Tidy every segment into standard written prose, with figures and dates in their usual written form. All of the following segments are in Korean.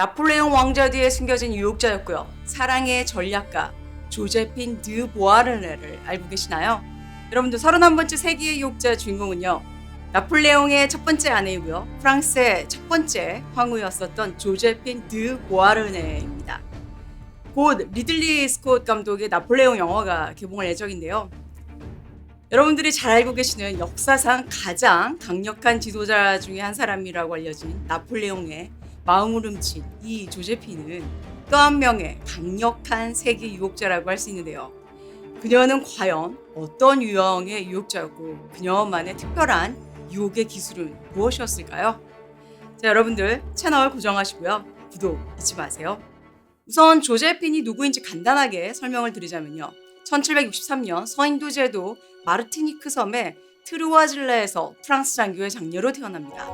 나폴레옹 왕자 뒤에 숨겨진 유혹자였고요. 사랑의 전략가 조제핀 드 보아르네를 알고 계시나요? 여러분들 31번째 세기의 유혹자 주인공은요. 나폴레옹의 첫 번째 아내이고요. 프랑스의 첫 번째 황후였었던 조제핀 드 보아르네입니다. 곧 리들리 스콧 감독의 나폴레옹 영화가 개봉할 예정인데요. 여러분들이 잘 알고 계시는 역사상 가장 강력한 지도자 중에 한 사람이라고 알려진 나폴레옹의 마음을 훔친 이 조제핀은 또 한 명의 강력한 세계 유혹자라고 할 수 있는데요. 그녀는 과연 어떤 유형의 유혹자였고 그녀만의 특별한 유혹의 기술은 무엇이었을까요? 자, 여러분들 채널 고정하시고요. 구독 잊지 마세요. 우선 조제핀이 누구인지 간단하게 설명을 드리자면요. 1763년 서인도 제도 마르티니크 섬의 트루아질레에서 프랑스 장교의 장녀로 태어납니다.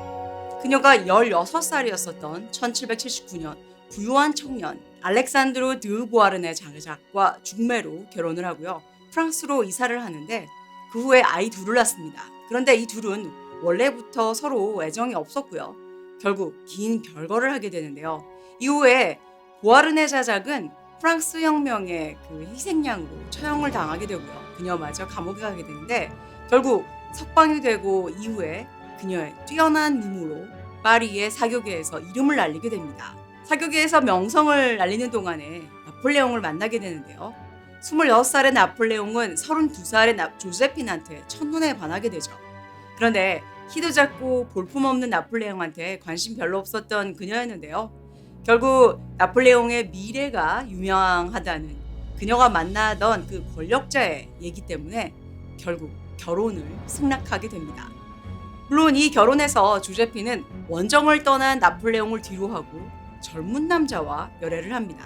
그녀가 16살이었었던 1779년 부유한 청년 알렉산드로 드 보아르네 장작과 중매로 결혼을 하고요. 프랑스로 이사를 하는데 그 후에 아이 둘을 낳습니다. 그런데 이 둘은 원래부터 서로 애정이 없었고요. 결국 긴 별거를 하게 되는데요. 이후에 보아르네 자작은 프랑스 혁명의 그 희생양으로 처형을 당하게 되고요. 그녀마저 감옥에 가게 되는데 결국 석방이 되고 이후에 그녀의 뛰어난 미모로 파리의 사교계에서 이름을 날리게 됩니다. 사교계에서 명성을 날리는 동안에 나폴레옹을 만나게 되는데요. 26살의 나폴레옹은 32살의 조제핀한테 첫눈에 반하게 되죠. 그런데 키도 작고 볼품없는 나폴레옹한테 관심 별로 없었던 그녀였는데요. 결국 나폴레옹의 미래가 유명하다는 그녀가 만나던 그 권력자의 얘기 때문에 결국 결혼을 승낙하게 됩니다. 물론 이 결혼에서 조제핀은 원정을 떠난 나폴레옹을 뒤로하고 젊은 남자와 열애를 합니다.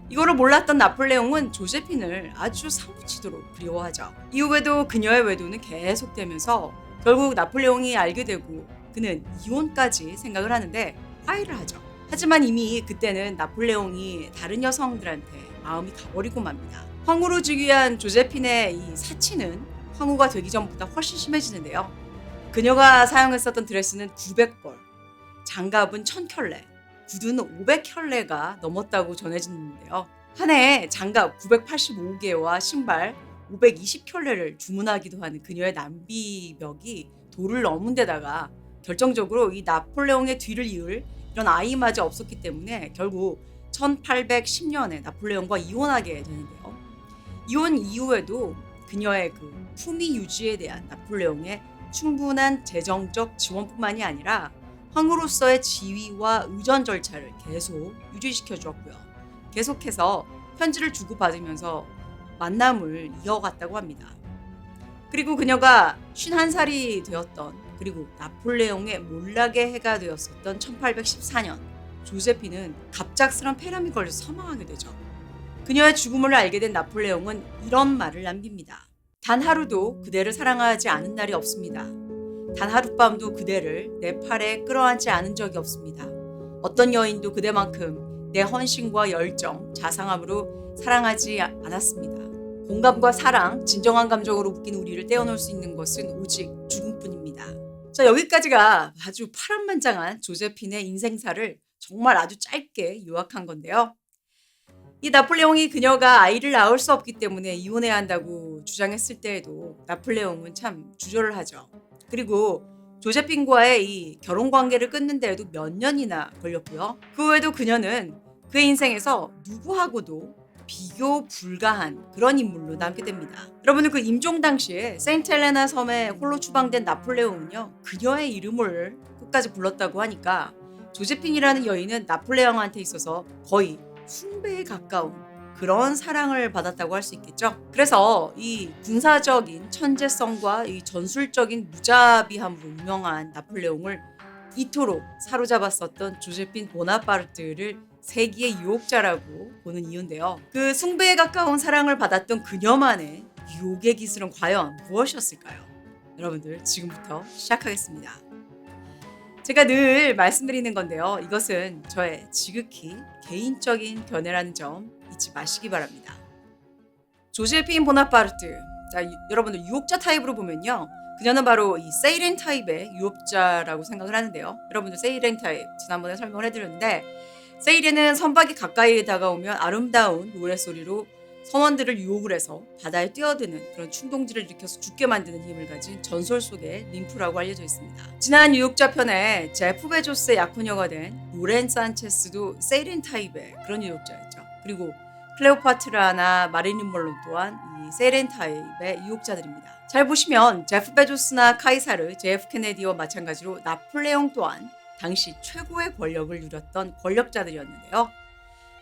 이거를 몰랐던 나폴레옹은 조제핀을 아주 사무치도록 그리워하죠. 이후에도 그녀의 외도는 계속되면서 결국 나폴레옹이 알게 되고 그는 이혼까지 생각을 하는데 화해를 하죠. 하지만 이미 그때는 나폴레옹이 다른 여성들한테 마음이 가버리고 맙니다. 황후로 즉위한 조제핀의 이 사치는 황후가 되기 전보다 훨씬 심해지는데요. 그녀가 사용했었던 드레스는 900벌, 장갑은 1000켤레, 구두는 500켤레가 넘었다고 전해지는데요. 한 해에 장갑 985개와 신발 520켤레를 주문하기도 하는 그녀의 낭비벽이 도를 넘은 데다가 결정적으로 이 나폴레옹의 뒤를 이을 이런 아이마저 없었기 때문에 결국 1810년에 나폴레옹과 이혼하게 되는데요. 이혼 이후에도 그녀의 그 품위 유지에 대한 나폴레옹의 충분한 재정적 지원뿐만이 아니라 황후로서의 지위와 의전 절차를 계속 유지시켜 주었고요. 계속해서 편지를 주고받으면서 만남을 이어갔다고 합니다. 그리고 그녀가 51살이 되었던 그리고 나폴레옹의 몰락의 해가 되었었던 1814년 조제핀은 갑작스런 폐렴이 걸려서 사망하게 되죠. 그녀의 죽음을 알게 된 나폴레옹은 이런 말을 남깁니다. 단 하루도 그대를 사랑하지 않은 날이 없습니다. 단 하룻밤도 그대를 내 팔에 끌어안지 않은 적이 없습니다. 어떤 여인도 그대만큼 내 헌신과 열정, 자상함으로 사랑하지 않았습니다. 공감과 사랑, 진정한 감정으로 묶인 우리를 떼어놓을 수 있는 것은 오직 죽음뿐입니다. 자, 여기까지가 아주 파란만장한 조제핀의 인생사를 정말 아주 짧게 요약한 건데요. 이 나폴레옹이 그녀가 아이를 낳을 수 없기 때문에 이혼해야 한다고 주장했을 때에도 나폴레옹은 참 주저를 하죠. 그리고 조제핀과의 이 결혼 관계를 끊는 데에도 몇 년이나 걸렸고요. 그 후에도 그녀는 그의 인생에서 누구하고도 비교 불가한 그런 인물로 남게 됩니다. 여러분은 그 임종 당시에 세인트 헬레나 섬에 홀로 추방된 나폴레옹은요. 그녀의 이름을 끝까지 불렀다고 하니까 조제핀이라는 여인은 나폴레옹한테 있어서 거의 숭배에 가까운 그런 사랑을 받았다고 할 수 있겠죠. 그래서 이 군사적인 천재성과 이 전술적인 무자비함으로 유명한 나폴레옹을 이토록 사로잡았었던 조제핀 보나파르트를 세기의 유혹자라고 보는 이유인데요. 그 숭배에 가까운 사랑을 받았던 그녀만의 유혹의 기술은 과연 무엇이었을까요? 여러분들 지금부터 시작하겠습니다. 제가 늘 말씀드리는 건데요. 이것은 저의 지극히 개인적인 견해라는 점 잊지 마시기 바랍니다. 조제핀 보나파르트. 자, 여러분들 유혹자 타입으로 보면요. 그녀는 바로 이 세이렌 타입의 유혹자라고 생각을 하는데요. 여러분들 세이렌 타입 지난번에 설명을 해드렸는데 세일에는 선박이 가까이 다가오면 아름다운 노랫소리로 선원들을 유혹을 해서 바다에 뛰어드는 그런 충동질을 일으켜서 죽게 만드는 힘을 가진 전설 속의 림프라고 알려져 있습니다. 지난 유혹자 편에 제프 베조스의 약혼녀가 된 로렌 산체스도 세일인 타입의 그런 유혹자였죠. 그리고 클레오파트라나 마릴린 먼로 또한 이 세일인 타입의 유혹자들입니다. 잘 보시면 제프 베조스나 카이사르, JF 케네디와 마찬가지로 나폴레옹 또한 당시 최고의 권력을 누렸던 권력자들이었는데요.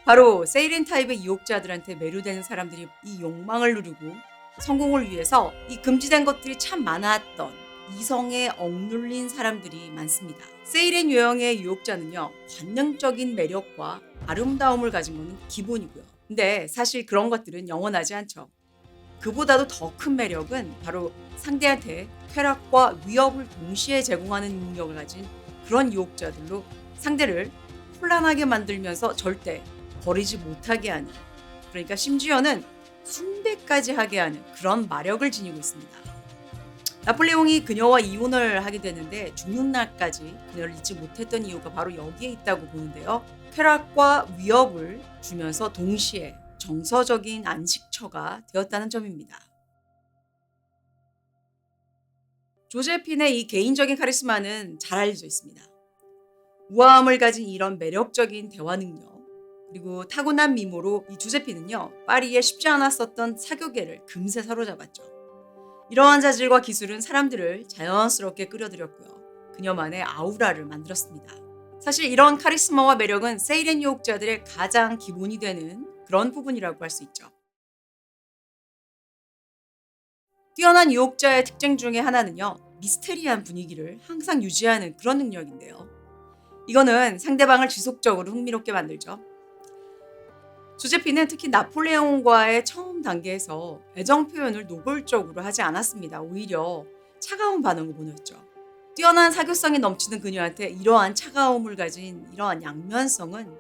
바로 세일인 타입의 유혹자들한테 매료되는 사람들이 이 욕망을 누리고 성공을 위해서 이 금지된 것들이 참 많았던 이성에 억눌린 사람들이 많습니다. 세일인 유형의 유혹자는요, 관능적인 매력과 아름다움을 가진 것은 기본이고요. 근데 사실 그런 것들은 영원하지 않죠. 그보다도 더 큰 매력은 바로 상대한테 쾌락과 위협을 동시에 제공하는 능력을 가진 그런 유혹자들로 상대를 혼란하게 만들면서 절대 버리지 못하게 하는, 그러니까 심지어는 숭배까지 하게 하는 그런 마력을 지니고 있습니다. 나폴레옹이 그녀와 이혼을 하게 되는데 죽는 날까지 그녀를 잊지 못했던 이유가 바로 여기에 있다고 보는데요. 쾌락과 위협을 주면서 동시에 정서적인 안식처가 되었다는 점입니다. 조제핀의 이 개인적인 카리스마는 잘 알려져 있습니다. 우아함을 가진 이런 매력적인 대화 능력, 그리고 타고난 미모로 이 조제핀은요, 파리에 쉽지 않았었던 사교계를 금세 사로잡았죠. 이러한 자질과 기술은 사람들을 자연스럽게 끌어들였고요. 그녀만의 아우라를 만들었습니다. 사실 이런 카리스마와 매력은 세일인 유혹자들의 가장 기본이 되는 그런 부분이라고 할 수 있죠. 뛰어난 유혹자의 특징 중에 하나는요, 미스테리한 분위기를 항상 유지하는 그런 능력인데요. 이거는 상대방을 지속적으로 흥미롭게 만들죠. 조제핀은 특히 나폴레옹과의 처음 단계에서 애정 표현을 노골적으로 하지 않았습니다. 오히려 차가운 반응을 보냈죠. 뛰어난 사교성이 넘치는 그녀한테 이러한 차가움을 가진 이러한 양면성은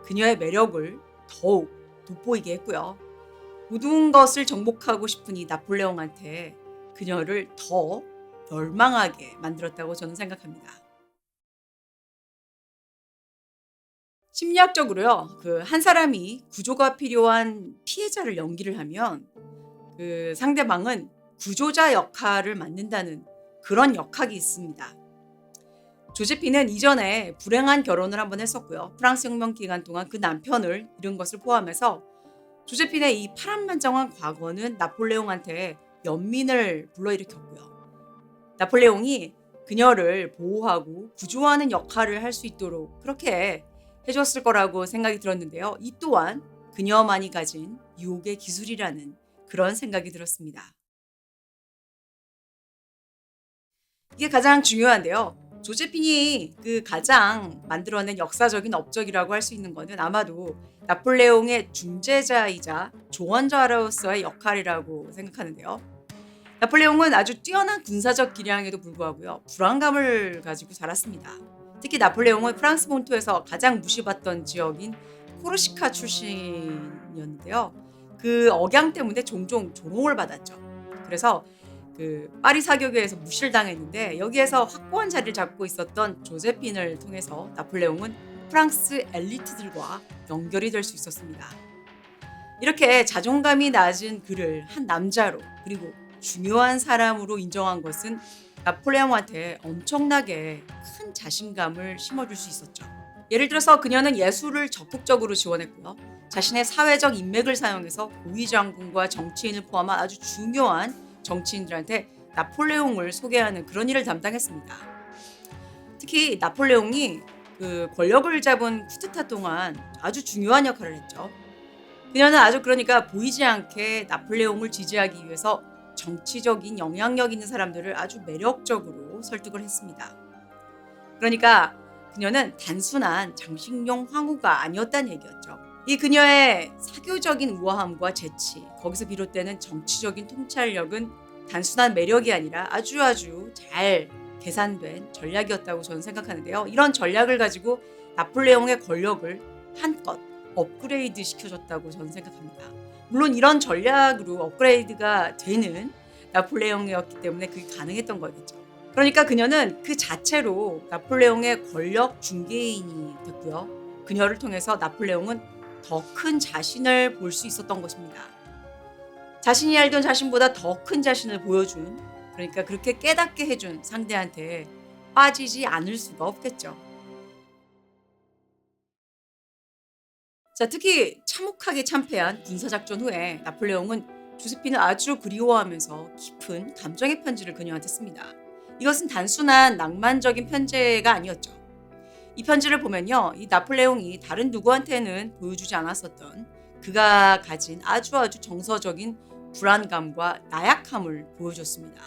그녀의 매력을 더욱 돋보이게 했고요. 모든 것을 정복하고 싶은 이 나폴레옹한테 그녀를 더 멸망하게 만들었다고 저는 생각합니다. 심리학적으로요, 그 한 사람이 구조가 필요한 피해자를 연기를 하면 그 상대방은 구조자 역할을 맡는다는 그런 역학이 있습니다. 조제핀은 이전에 불행한 결혼을 한번 했었고요. 프랑스 혁명 기간 동안 그 남편을 잃은 것을 포함해서 조제핀의 이 파란만장한 과거는 나폴레옹한테 연민을 불러일으켰고요. 나폴레옹이 그녀를 보호하고 구조하는 역할을 할 수 있도록 그렇게 해줬을 거라고 생각이 들었는데요. 이 또한 그녀만이 가진 유혹의 기술이라는 그런 생각이 들었습니다. 이게 가장 중요한데요. 조제핀이 그 가장 만들어낸 역사적인 업적이라고 할 수 있는 것은 아마도 나폴레옹의 중재자이자 조언자로서의 역할이라고 생각하는데요. 나폴레옹은 아주 뛰어난 군사적 기량에도 불구하고요, 불안감을 가지고 자랐습니다. 특히 나폴레옹은 프랑스 본토에서 가장 무시받던 지역인 코르시카 출신이었는데요. 그 억양 때문에 종종 조롱을 받았죠. 그래서 그 파리 사교계에서 무시를 당했는데 여기에서 확고한 자리를 잡고 있었던 조제핀을 통해서 나폴레옹은 프랑스 엘리트들과 연결이 될 수 있었습니다. 이렇게 자존감이 낮은 그를 한 남자로 그리고 중요한 사람으로 인정한 것은 나폴레옹한테 엄청나게 큰 자신감을 심어줄 수 있었죠. 예를 들어서 그녀는 예술을 적극적으로 지원했고요. 자신의 사회적 인맥을 사용해서 고위 장군과 정치인을 포함한 아주 중요한 정치인들한테 나폴레옹을 소개하는 그런 일을 담당했습니다. 특히 나폴레옹이 그 권력을 잡은 쿠데타 동안 아주 중요한 역할을 했죠. 그녀는 아주 그러니까 보이지 않게 나폴레옹을 지지하기 위해서 정치적인 영향력 있는 사람들을 아주 매력적으로 설득을 했습니다. 그러니까 그녀는 단순한 장식용 황후가 아니었다는 얘기였죠. 이 그녀의 사교적인 우아함과 재치, 거기서 비롯되는 정치적인 통찰력은 단순한 매력이 아니라 아주 잘 계산된 전략이었다고 저는 생각하는데요. 이런 전략을 가지고 나폴레옹의 권력을 한껏 업그레이드 시켜줬다고 저는 생각합니다. 물론 이런 전략으로 업그레이드가 되는 나폴레옹이었기 때문에 그게 가능했던 거겠죠. 그러니까 그녀는 그 자체로 나폴레옹의 권력 중개인이 됐고요. 그녀를 통해서 나폴레옹은 더 큰 자신을 볼 수 있었던 것입니다. 자신이 알던 자신보다 더 큰 자신을 보여준, 그러니까 그렇게 깨닫게 해준 상대한테 빠지지 않을 수가 없겠죠. 자, 특히 참혹하게 참패한 군사작전 후에 나폴레옹은 조세핀을 아주 그리워하면서 깊은 감정의 편지를 그녀한테 씁니다. 이것은 단순한 낭만적인 편지가 아니었죠. 이 편지를 보면요, 이 나폴레옹이 다른 누구한테는 보여주지 않았었던 그가 가진 아주 정서적인 불안감과 나약함을 보여줬습니다.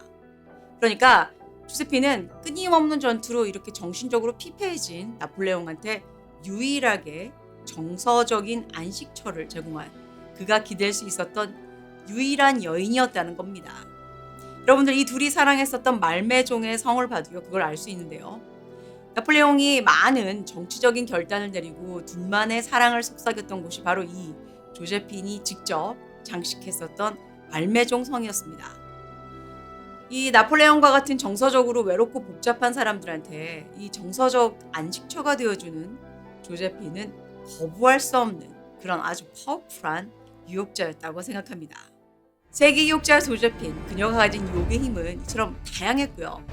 그러니까 조세핀은 끊임없는 전투로 이렇게 정신적으로 피폐해진 나폴레옹한테 유일하게 정서적인 안식처를 제공한, 그가 기댈 수 있었던 유일한 여인이었다는 겁니다. 여러분들, 이 둘이 사랑했었던 말메종의 성을 봐도요 그걸 알 수 있는데요. 나폴레옹이 많은 정치적인 결단을 내리고 둘만의 사랑을 속삭였던 곳이 바로 이 조제핀이 직접 장식했었던 말메종 성이었습니다. 이 나폴레옹과 같은 정서적으로 외롭고 복잡한 사람들한테 이 정서적 안식처가 되어주는 조제핀은 거부할 수 없는 그런 아주 파워풀한 유혹자였다고 생각합니다. 세계 유혹자 조제핀, 그녀가 가진 유혹의 힘은 이처럼 다양했고요.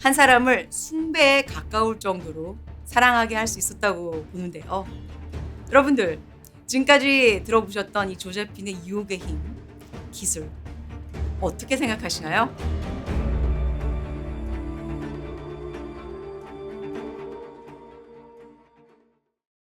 한 사람을 숭배에 가까울 정도로 사랑하게 할 수 있었다고 보는데요. 여러분들, 지금까지 들어보셨던 이 조제핀의 유혹의 힘, 기술, 어떻게 생각하시나요?